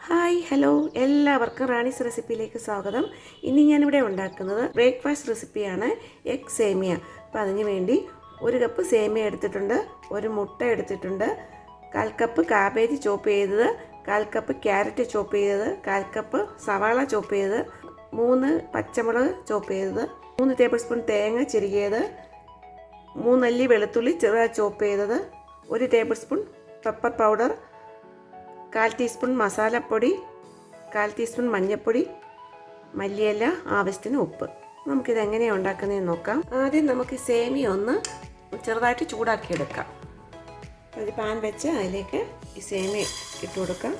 Hi hello എല്ലാവർക്കും റാണീസ് റെസിപ്പിയിലേക്ക് സ്വാഗതം. ഇന്ന് ഞാനിവിടെ ഉണ്ടാക്കുന്നത് ബ്രേക്ക്ഫാസ്റ്റ് റെസിപ്പിയാണ് എഗ് സേമിയ. അപ്പോൾ അതിന് വേണ്ടി 1 കപ്പ് സേമിയ എടുത്തിട്ടുണ്ട്, 1 മുട്ട എടുത്തിട്ടുണ്ട്, 1/4 കപ്പ് കാബേജ് ചോപ്പ് ചെയ്തത്, 1/4 കപ്പ് ക്യാരറ്റ് ചോപ്പ് ചെയ്തത്, 1/4 കപ്പ് സവാള ചോപ്പ് ചെയ്തത്, 3 പച്ചമുളക് ചോപ്പ് ചെയ്തത്, 3 ടേബിൾ സ്പൂൺ തേങ്ങ ചിരകിയത്, 3 അല്ലി വെളുത്തുള്ളി ചെറുതായി ചോപ്പ് ചെയ്തത്, 1 table spoon pepper powder, 1/4 teaspoon മസാലപ്പൊടി, 1/4 ടീസ്പൂൺ മഞ്ഞൾപ്പൊടി, മല്ലിയില, ആവശ്യത്തിന് ഉപ്പ്. നമുക്കിത് എങ്ങനെയാണ് ഉണ്ടാക്കുന്നതെന്ന് നോക്കാം. ആദ്യം നമുക്ക് സേമിയ ഒന്ന് ചെറുതായിട്ട് ചൂടാക്കിയെടുക്കാം. ഒരു പാൻ വെച്ച് അതിലേക്ക് ഈ സേമിയ ഇട്ട് കൊടുക്കാം.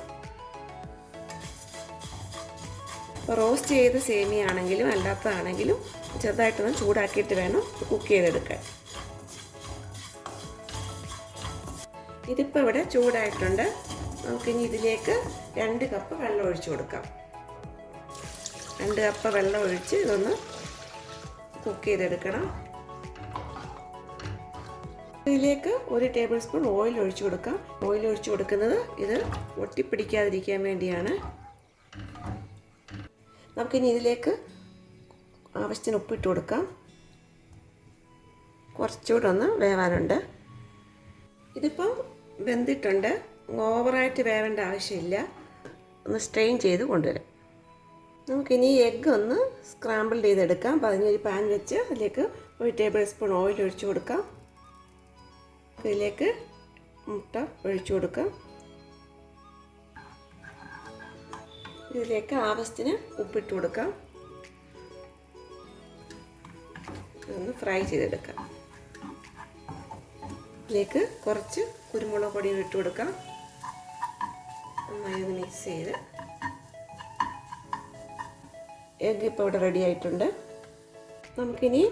ഇപ്പോൾ റോസ്റ്റ് ചെയ്ത സേമിയ ആണെങ്കിലും അല്ലാത്തതാണെങ്കിലും ചെറുതായിട്ടൊന്ന് ചൂടാക്കിയിട്ട് വേണം കുക്ക് ചെയ്തെടുക്കാൻ. ഇതിപ്പോൾ ഇവിടെ ചൂടായിട്ടുണ്ട്. നമുക്കിനി ഇതിലേക്ക് 2 കപ്പ് വെള്ളം ഒഴിച്ച് കൊടുക്കാം. 2 കപ്പ് വെള്ളം ഒഴിച്ച് ഇതൊന്ന് കുക്ക് ചെയ്തെടുക്കണം. ഇതിലേക്ക് 1 ടേബിൾ സ്പൂൺ ഓയിൽ ഒഴിച്ച് കൊടുക്കാം. ഓയിൽ ഒഴിച്ച് കൊടുക്കുന്നത് ഇത് ഒട്ടിപ്പിടിക്കാതിരിക്കാൻ വേണ്ടിയാണ്. നമുക്കിനി ഇതിലേക്ക് ആവശ്യത്തിന് ഉപ്പിട്ട് കൊടുക്കാം. കുറച്ചുകൂടെ ഒന്ന് വേവാനുണ്ട്. ഇതിപ്പം വെന്തിട്ടുണ്ട്. ഓവറായിട്ട് വേവേണ്ട ആവശ്യമില്ല. ഒന്ന് സ്ട്രെയിൻ ചെയ്ത് കൊണ്ടുവരാം. നമുക്കിനി എഗ്ഗ് ഒന്ന് സ്ക്രാമ്പിൾ ചെയ്തെടുക്കാം. അപ്പോൾ അതിനൊരു പാൻ വെച്ച് അതിലേക്ക് 1 ടേബിൾ സ്പൂൺ ഓയിൽ ഒഴിച്ചു കൊടുക്കാം. ഇതിലേക്ക് മുട്ട ഒഴിച്ചു കൊടുക്കാം. ഇതിലേക്ക് ആവശ്യത്തിന് ഉപ്പിട്ട് കൊടുക്കാം. ഒന്ന് ഫ്രൈ ചെയ്തെടുക്കാം. ഇതിലേക്ക് കുറച്ച് കുരുമുളക് പൊടി ഇട്ട് കൊടുക്കാം. നന്നായി ഒന്ന് മിക്സ് ചെയ്ത് എഗ്ഗ് ഇപ്പോൾ ഇവിടെ റെഡി ആയിട്ടുണ്ട്. നമുക്കിനി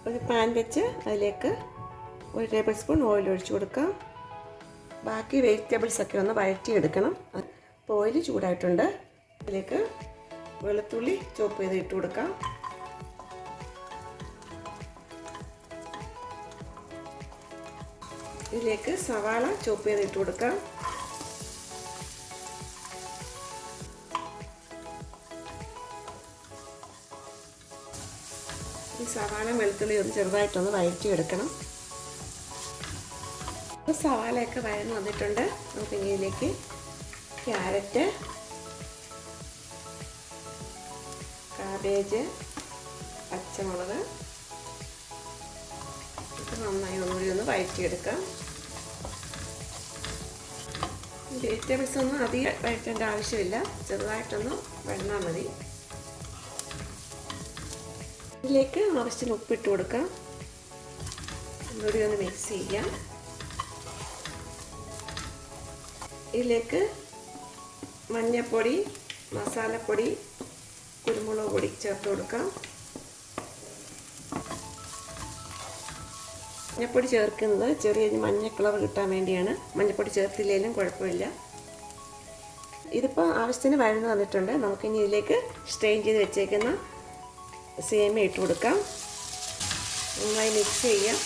ഒരു പാൻ വെച്ച് അതിലേക്ക് 1 ടേബിൾ സ്പൂൺ ഓയിൽ ഒഴിച്ചു കൊടുക്കാം. ബാക്കി വെജിറ്റബിൾസൊക്കെ ഒന്ന് വഴറ്റിയെടുക്കണം. അപ്പോൾ ഓയിൽ ചൂടായിട്ടുണ്ട്. അതിലേക്ക് വെളുത്തുള്ളി ചോപ്പ് ചെയ്ത് ഇട്ട് കൊടുക്കാം. ഇതിലേക്ക് സവാള ചോപ്പ് ചെയ്ത് ഇട്ട് കൊടുക്കാം. ഈ സവാള വെളുത്തുള്ളി ഒന്ന് ചെറുതായിട്ടൊന്ന് വഴറ്റിയെടുക്കണം. അപ്പോൾ സവാളയൊക്കെ വഴന്ന് വന്നിട്ടുണ്ട്. നമുക്ക് ഇതിലേക്ക് ക്യാരറ്റ്, കാബേജ്, പച്ചമുളക് നന്നായി ഒന്നുകൂടി ഒന്ന് വഴറ്റിയെടുക്കാം. വെജിറ്റബിൾസ് ഒന്നും അധികം വഴറ്റേണ്ട ആവശ്യമില്ല. ചെറുതായിട്ടൊന്ന് വഴന്നാൽ മതി. ഇതിലേക്ക് ആവശ്യത്തിന് ഉപ്പിട്ട് കൊടുക്കാം. ഒന്നുകൂടി ഒന്ന് മിക്സ് ചെയ്യാം. ഇതിലേക്ക് മഞ്ഞൾപ്പൊടി, മസാലപ്പൊടി, കുരുമുളക് പൊടി ചേർത്ത് കൊടുക്കാം. മഞ്ഞൾപ്പൊടി ചേർക്കുന്നത് ചെറിയൊരു മഞ്ഞ കളർ കിട്ടാൻ വേണ്ടിയാണ്. മഞ്ഞൾപ്പൊടി ചേർത്തില്ലെങ്കിലും കുഴപ്പമില്ല. ഇതിപ്പോൾ ആവശ്യത്തിന് വഴന്ന് വന്നിട്ടുണ്ട്. നമുക്കിനി ഇതിലേക്ക് സ്ട്രെയിൻ ചെയ്ത് വെച്ചേക്കുന്ന സേമിയ ഇട്ട് കൊടുക്കാം. നന്നായി മിക്സ് ചെയ്യാം.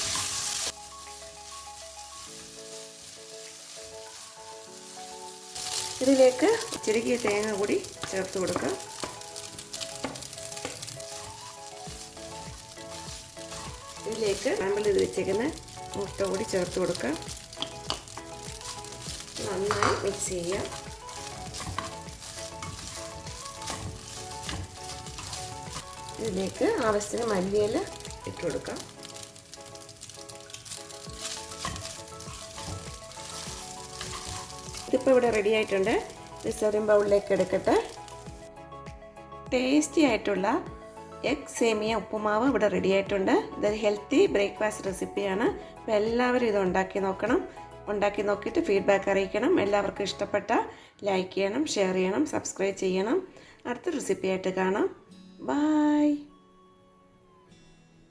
ഇതിലേക്ക് ചിരകിയ തേങ്ങ കൂടി ചേർത്ത് കൊടുക്കാം. ഇതിലേക്ക് നമ്മൾ ഇത് വെച്ചേക്കുന്ന മുട്ട കൂടി ചേർത്ത് കൊടുക്കാം. നന്നായി മിക്സ് ചെയ്യാം. ഇതിലേക്ക് ആവശ്യത്തിന് മല്ലിയില ഇട്ട് കൊടുക്കാം. ഇതിപ്പോൾ ഇവിടെ റെഡി ആയിട്ടുണ്ട്. ഇത് സെർവിംഗ് ബൗളിലേക്ക് എടുക്കട്ടെ. ടേസ്റ്റി ആയിട്ടുള്ള എഗ് സേമിയ ഉപ്പുമാവ് ഇവിടെ റെഡി ആയിട്ടുണ്ട്. ഇതൊരു ഹെൽത്തി ബ്രേക്ക്ഫാസ്റ്റ് റെസിപ്പിയാണ്. അപ്പോൾ എല്ലാവരും ഇത് ഉണ്ടാക്കി നോക്കണം. ഉണ്ടാക്കി നോക്കിയിട്ട് ഫീഡ്ബാക്ക് അറിയിക്കണം. എല്ലാവർക്കും ഇഷ്ടപ്പെട്ട ലൈക്ക് ചെയ്യണം, ഷെയർ ചെയ്യണം, സബ്സ്ക്രൈബ് ചെയ്യണം. അടുത്ത റെസിപ്പിയായിട്ട് കാണാം. Bye.